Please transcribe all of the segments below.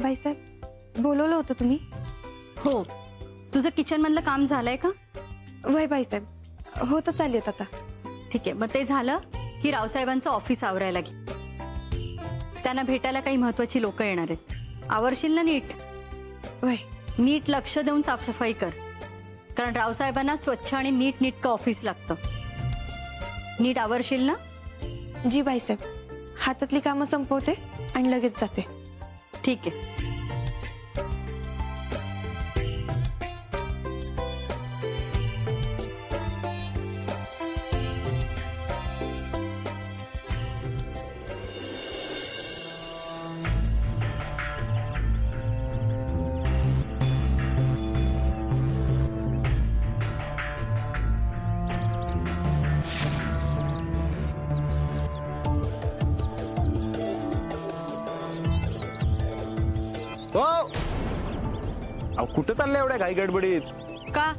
बाईसाहेब बोलवलं होतं तुम्ही? हो, तुझं किचन मधलं काम झालंय का? वय बाईसाहेब, होतं चालेल आता. ठीक आहे, मग ते झालं की रावसाहेबांचं ऑफिस आवरायला घे. त्यांना भेटायला काही महत्वाची लोक येणार आहेत. आवरशील ना नीट? वय. नीट लक्ष देऊन साफसफाई कर, कारण रावसाहेबांना स्वच्छ आणि नीट नीटकं ऑफिस लागतं. नीट आवरशील ना? जी बाईसाहेब, हातातली कामं संपवते आणि लगेच जाते. ठीक आहे. हो, अहो कुठं चाललंय एवढ्या घाई गडबडीत? का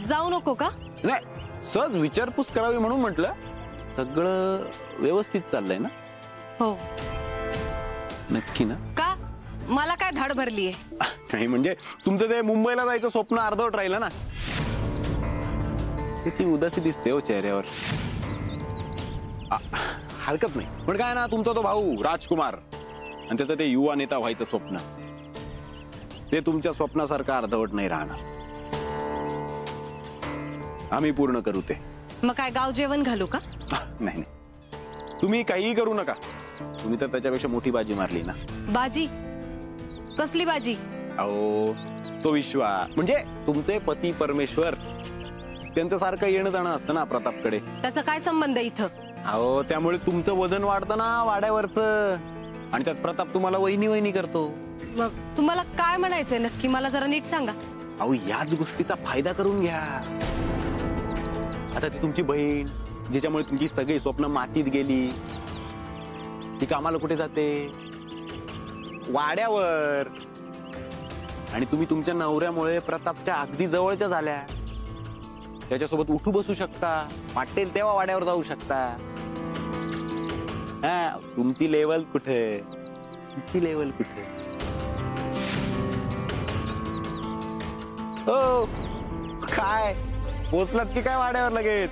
जाऊ नको का? नाही, सहज विचारपूस करावी म्हणून म्हटलं. सगळं व्यवस्थित चाललंय ना? हो. नक्की ना? का मला काय धाड भरलीये? नाही म्हणजे तुमचं ते मुंबईला जायचं स्वप्न अर्धवट राहिलं ना, त्याची उदासी दिसते हो चेहऱ्यावर. हरकत नाही, पण काय ना, तुमचा तो भाऊ राजकुमार आणि त्याचं ते युवा नेता व्हायचं स्वप्न, ते तुमच्या स्वप्नासारखं अर्धवट नाही राहणार. आम्ही पूर्ण करू ते. मग काय गाव जेवण घालू का? नाही नाही, तुम्ही काहीही करू नका. तुम्ही तर त्याच्यापेक्षा मोठी बाजी मारली ना. बाजी? कसली बाजी? अहो, तो विश्वा म्हणजे तुमचे पती परमेश्वर, त्यांचं सारखं येणं जाणं असतं ना प्रतापकडे. त्याचा काय संबंध इथं? अहो, त्यामुळे तुमचं वजन वाढतं ना वाड्यावरचं, आणि त्यात प्रताप तुम्हाला वहिनी वहिनी करतो. मग तुम्हाला काय म्हणायचंय नक्की, मला जरा नीट सांगा. अहो, याच गोष्टीचा फायदा करून घ्या. आता ती तुमची बहीण, जिच्यामुळे तुमची सगळी स्वप्न मातीत गेली, ती कामाला कुठे जाते? वाड्यावर. आणि तुम्ही तुमच्या नवऱ्यामुळे प्रतापच्या अगदी जवळच्या झाल्या. त्याच्यासोबत उठू बसू शकता, वाटेल तेव्हा वाड्यावर जाऊ शकता. हा, तुमची लेवल कुठे? तुमची लेवल कुठे? हो, काय पोचलात की काय वाड्यावर लगेच?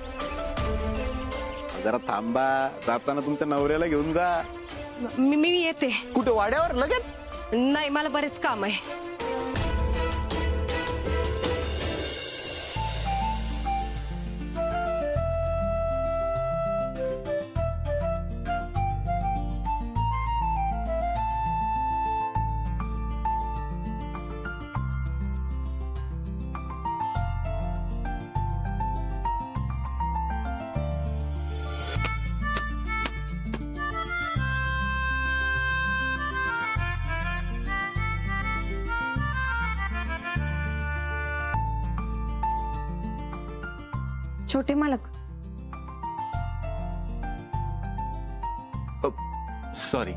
जरा थांबा, जाताना तुमच्या नवऱ्याला घेऊन जा. मी येते. कुठे वाड्यावर लगेच? नाही, मला बरेच काम आहे. छोटे मालक, सॉरी.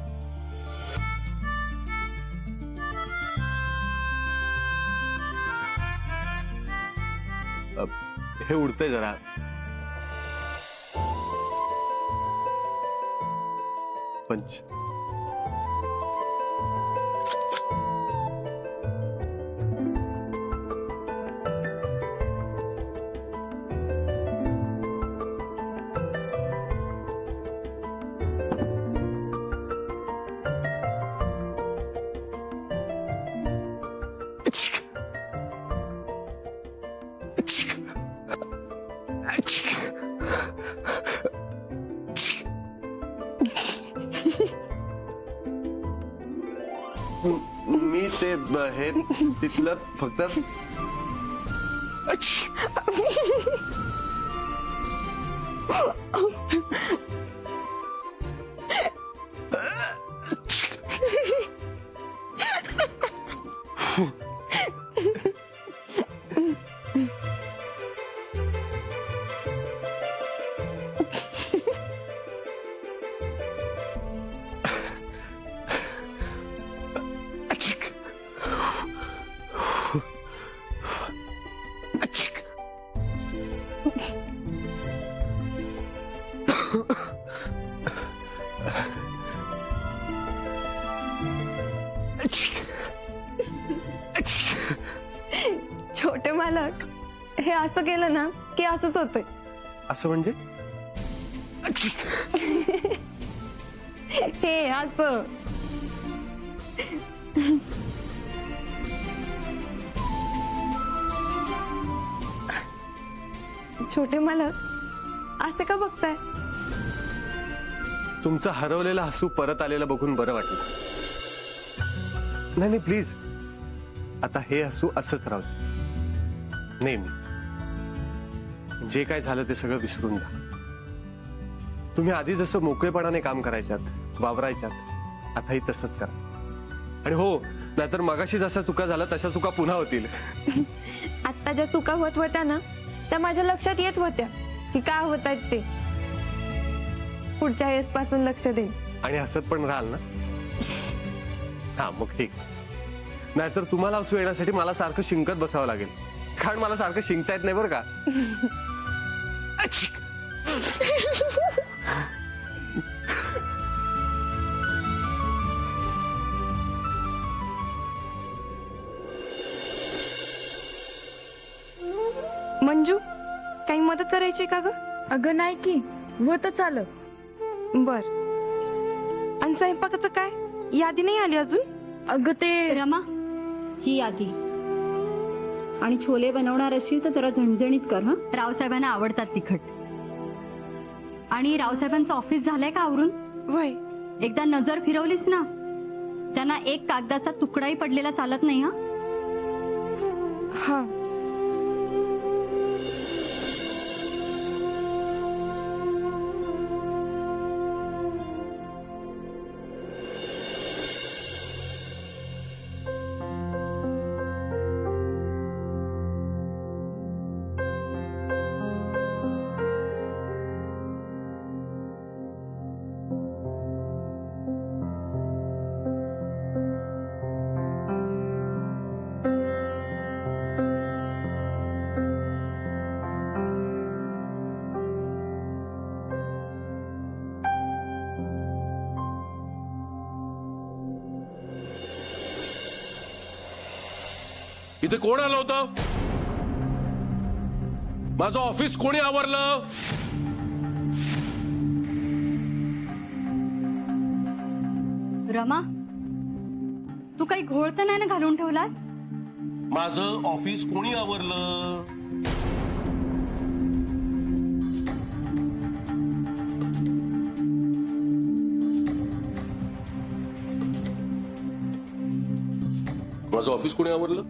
हे उडतंय जरा. पंच. मी ते हे तिथलं फक्त हे असं केलं ना की असंच होतंय. असं म्हणजे? हे असं. छोटे मालक असे का बघताय? तुमचं हरवलेलं हसू परत आलेलं बघून बरं वाटलं. नाही नाही प्लीज, आता हे हसू असंच राहू दे. नेहमी जे काय झालं ते सगळं विसरून जा. तुम्ही आधी जसं मोकळेपणाने काम करायच्यात, वावरायच्यात, आताही तसंच करा. आणि हो, नाहीतर मगाशी जशा चुका झाल्या तशा चुका पुन्हा होतील. आता ज्या चुका होत होत्या ना त्या माझ्या लक्षात येत होत्या की काय होत आहेत ते. पुढच्या वेळेस पासून लक्ष देईन. आणि हसत पण राहाल ना? हा मग ठीक. नाहीतर तुम्हाला हसू येण्यासाठी मला सारखं शिंकत बसावं लागेल, कारण मला सारखं शिंकता येत नाही बरं का. मंजू, काही मदत करायची का ग? अगं नाही की, होतच आलं. बर. आणि स्वयंपाकाचं काय? यादी नाही आली अजून? अगं ते रमा, ही यादी. आणि छोले बनवणार असेल तर जरा झणझणीत कर. हं, रावसाहेबांना आवडतात तिखट. आणि रावसाहेबांचं ऑफिस झालंय का आवरून? वय. एकदा नजर फिरवलीस ना, त्यांना एक कागदाचा तुकडाही पडलेला चालत नाही. हा, हा. इथे कोण आलं होतं? माझं ऑफिस कोणी आवरलं? रमा, तू काही घोळ तर नाही ना घालून ठेवलास? माझं ऑफिस कोणी आवरलं? माझं ऑफिस कोणी आवरलं?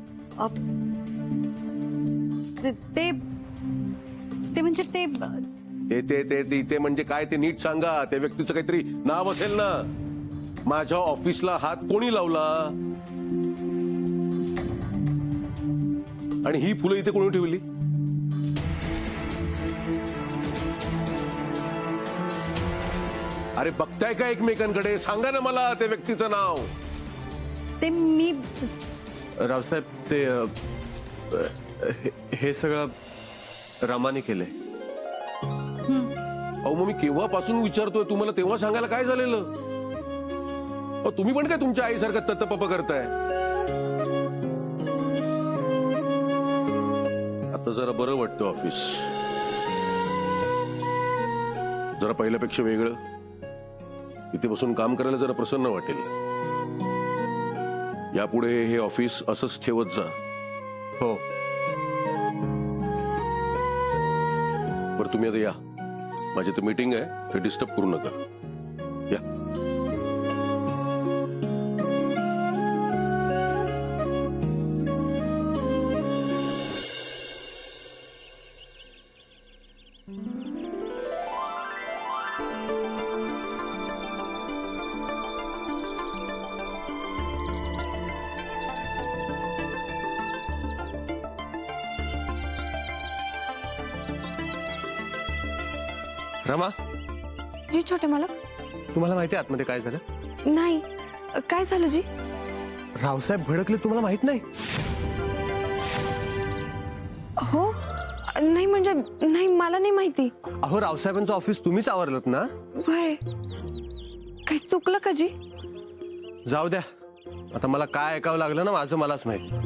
ते म्हणजे ते ते ते ते ते ते म्हणजे काय ते नीट सांगा. त्या व्यक्तीचं काहीतरी नाव असेल ना. माझ्या ऑफिसला हात कोणी लावला? आणि ही फुलं इथे कोणी ठेवली? अरे बघताय का एकमेकांकडे? सांगा ना मला त्या व्यक्तीचं नाव. ते मी रावसाहेब, ते हे सगळं रमाने केलंय. अहो मग मी केव्हापासून विचारतोय तुम्हाला, तेव्हा सांगायला काय झालेलं? तुम्ही पण काय तुमच्या आईसारखं तत्तपप करताय? आता जरा बरं वाटतं ऑफिस. जरा पहिल्यापेक्षा वेगळं. इथे बसून काम करायला जरा प्रसन्न वाटेल. यापुढे हे ऑफिस असंच ठेवत जा. हो. बरं तुम्ही आता या, माझी तर मीटिंग आहे, हे डिस्टर्ब करू नका. या. रमा, जी छोटे मालक. तुम्हाला माहिती आहे आतमध्ये काय झालं? नाही, काय झालं जी? रावसाहेब भडकले, तुम्हाला माहित नाही? हो, नाही म्हणजे नाही, मला नाही माहिती. अहो, रावसाहेबांचं ऑफिस तुम्हीच आवरलत ना? वय. काही चुकलं का जी? जाऊ द्या, आता मला काय ऐकावं लागलं ना, माझं मलाच माहित.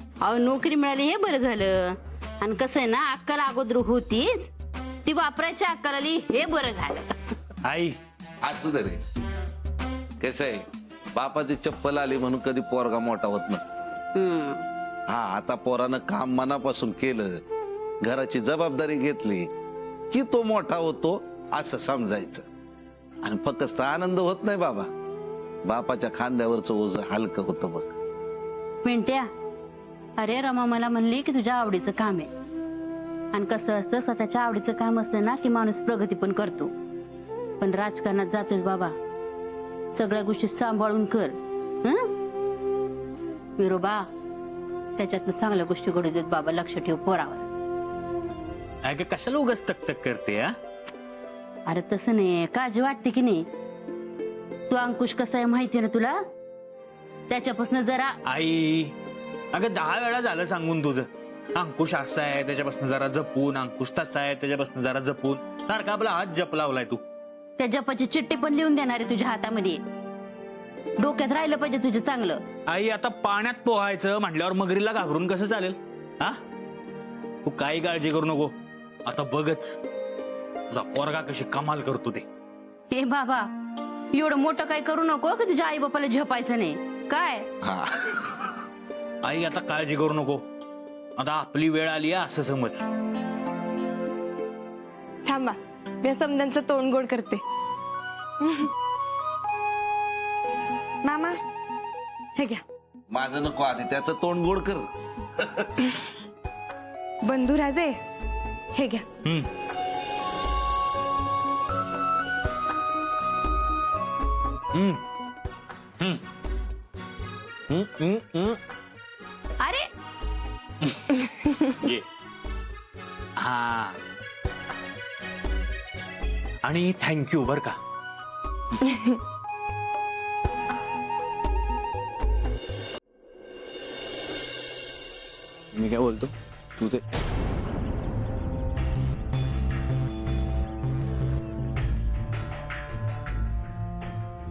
अहो नोकरी मिळाली हे बरं झालं. आणि कसं आहे ना, अक्कल अगोदर होतीच, ती वापरायची अक्कल आली हे बरं झालं. आई असू दे रे. कसं आहे, बापाची चप्पल आली म्हणून कधी पोरगा मोठा होत नसतो. हम्म. हा, आता पोरानं काम मनापासून केलं, घराची जबाबदारी घेतली की तो मोठा होतो असं समजायचं. आणि फक्त आनंद होत नाही बाबा, बापाच्या खांद्यावरचं ओझ हलकं होतं बघ. मिंट्या, अरे रमा मला म्हणली की तुझ्या आवडीचं काम आहे. आणि कसं असतं, स्वतःच्या आवडीचं काम असलं ना की माणूस प्रगती पण करतो. पण राजकारणात जातोस बाबा, सगळ्या गोष्टी सांभाळून कर. विरोबा, त्याच्यातनं चांगल्या गोष्टी घडू देत बाबा, लक्ष ठेव पोरावर. अगं कशाला उगाच तक करते हा? अरे तसं नाही, काळजी वाटते की नाही. तू अंकुश कसा आहे माहिती ना तुला, त्याच्यापासून जरा. आई अगं 10 वेळा झालं सांगून तुझं, अंकुश असा आहे त्याच्यापासून जरा जपून, अंकुश तसा आहे त्याच्यापासून जरा जपून. सारखा आपला हात जप लावलाय तू. त्या जपाची चिठ्ठी पण लिहून देणार आहे तुझ्या हातामध्ये. डोक्यात राहिलं पाहिजे तुझं चांगलं. आई आता पाण्यात पोहायचं म्हटल्यावर मगरीला घाबरून कसं चालेल हा? तू काही काळजी करू नको, आता बघच तुझा पोरगा कशी कमाल करतो ते. हे बाबा, एवढं मोठं काय करू नको की तुझ्या आई बापाला झपायचं नाही काय. हा, आई आता काळजी करू नको, आता आपली वेळ आली आहे असं समज. थांबा, मी समद्यांचं तोंड गोड करते. मामा, हे घ्या. माझं नको, आधी त्याचं तोंड गोड कर. बंधू राजे, हे घ्या. अरे ये. हा, आणि थँक्यू बर का. मी काय बोलतो तू ते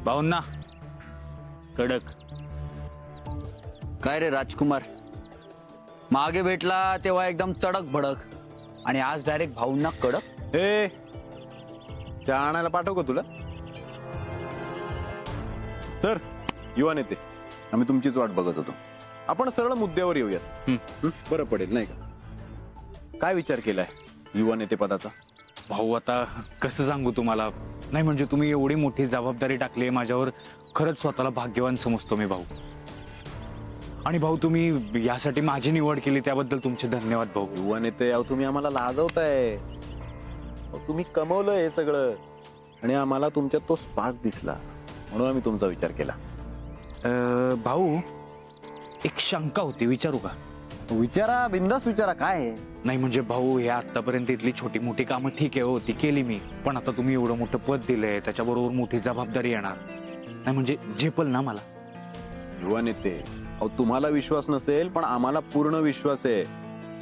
भाऊंना कडक. काय रे राजकुमार, मागे भेटला तेव्हा एकदम तडक भडक आणि आज डायरेक्ट भाऊंना कडक. ए, चहा आणायला पाठव का तुला? तर युवा नेते, आम्ही तुमचीच वाट बघत होतो. आपण सरळ मुद्द्यावर येऊयात. बरं पडेल नाही का? काय विचार केलाय युवा नेते पदाचा? भाऊ आता कसं सांगू तुम्हाला, नाही म्हणजे तुम्ही एवढी मोठी जबाबदारी टाकली माझ्यावर, खरंच स्वतःला भाग्यवान समजतो मी भाऊ. आणि भाऊ तुम्ही यासाठी माझी निवड केली त्याबद्दल तुमचे धन्यवाद भाऊ. युवा नेते, अहो तुम्ही आम्हाला लाजवताय. अहो, तुम्ही कमवलं हे सगळं आणि आम्हाला तुमच्यात तो स्पार्क दिसला म्हणून आम्ही तुमचा विचार केला. भाऊ एक शंका होती, विचारू का? विचारा, बिंदास विचारा. काय आहे? नाही म्हणजे भाऊ, हे आतापर्यंत इथली छोटी मोठी कामं ठीक आहे हो, ती केली मी, पण आता तुम्ही एवढं मोठं पद दिलंय, त्याच्याबरोबर मोठी जबाबदारी येणार, नाही म्हणजे झेपल ना मला. युवा नेते, अहो तुम्हाला विश्वास नसेल पण आम्हाला पूर्ण विश्वास आहे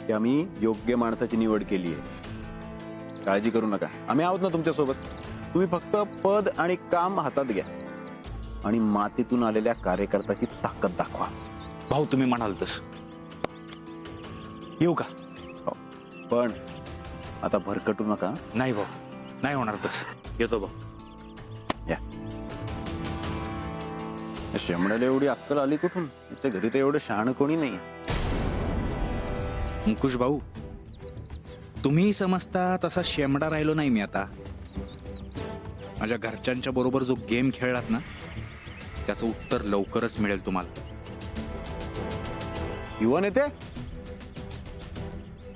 की आम्ही योग्य माणसाची निवड केली आहे. काळजी करू नका, आम्ही आहोत ना तुमच्या सोबत. तुम्ही फक्त पद आणि काम हातात घ्या आणि मातीतून आलेल्या कार्यकर्त्याची ताकद दाखवा. भाऊ तुम्ही म्हणाल तस. येऊ का? पण आता भरकटू नका. नाही भाऊ, नाही होणार तस. येतो भाऊ. या. शेमड्याला एवढी अक्कल आली कुठून? त्याच्या घरी तर एवढं शहाणं कोणी नाही. अंकुश भाऊ, तुम्ही समजता तसा शेमडा राहिलो नाही मी आता. माझ्या घरच्यांच्या बरोबर जो गेम खेळलात ना, त्याचं उत्तर लवकरच मिळेल तुम्हाला. युवा नेते,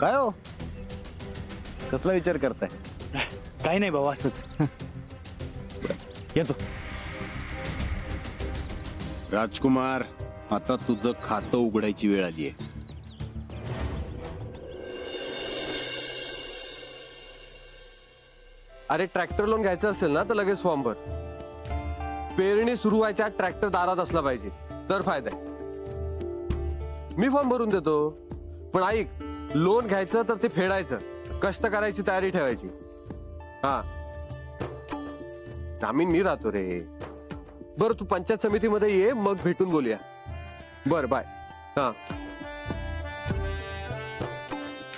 काय हो, कसला विचार करताय? काही नाही भाऊ, असंच. येतो. राजकुमार, आता तुझं खातं उघडायची वेळ आली आहे. अरे ट्रॅक्टर लोन घ्यायचं असेल ना तर लगेच फॉर्म भर. पेरणी सुरू व्हायच्या ट्रॅक्टर दारात असला पाहिजे तर फायदा आहे. मी फॉर्म भरून देतो, पण ऐक, लोन घ्यायचं तर ते फेडायचं, कष्ट करायची तयारी ठेवायची. हा, जामीन मी राहतो रे. बरं तू पंचायत समितीमध्ये ये, मग भेटून बोलूया. बर बाय. हा.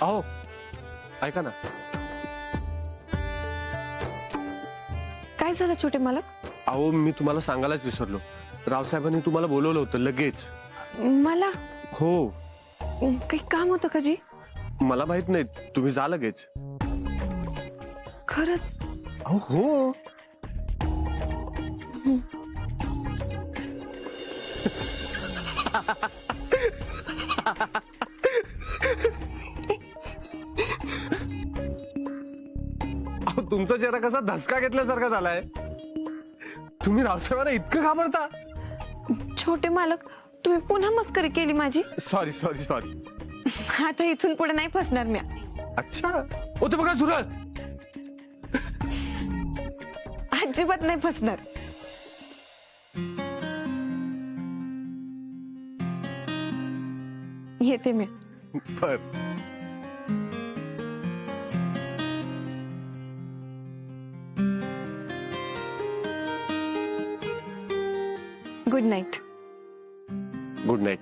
अहो ऐका ना, काय झालं छोटे मालक? अहो मी तुम्हाला सांगायलाच विसरलो, रावसाहेबांनी तुम्हाला बोलवलं होतं लगेच. मला हो, काही काम होतं का जी? मला माहित नाही, तुम्ही जा लगेच. खरंच? अहो हो. अहो तुमचा चेहरा कसा धसका घेतल्यासारखा झालाय. तुम्ही रावसाहेबांना इतकं घाबरता? छोटे मालक, तुम्ही पुन्हा मस्करी केली माझी. Sorry sorry sorry. आता इथून पुढे नाही फसणार मी. अच्छा, ओ ते बघा झुरळ. अजिबात नाही फसणार. येते मी. बर. Good night. Good night.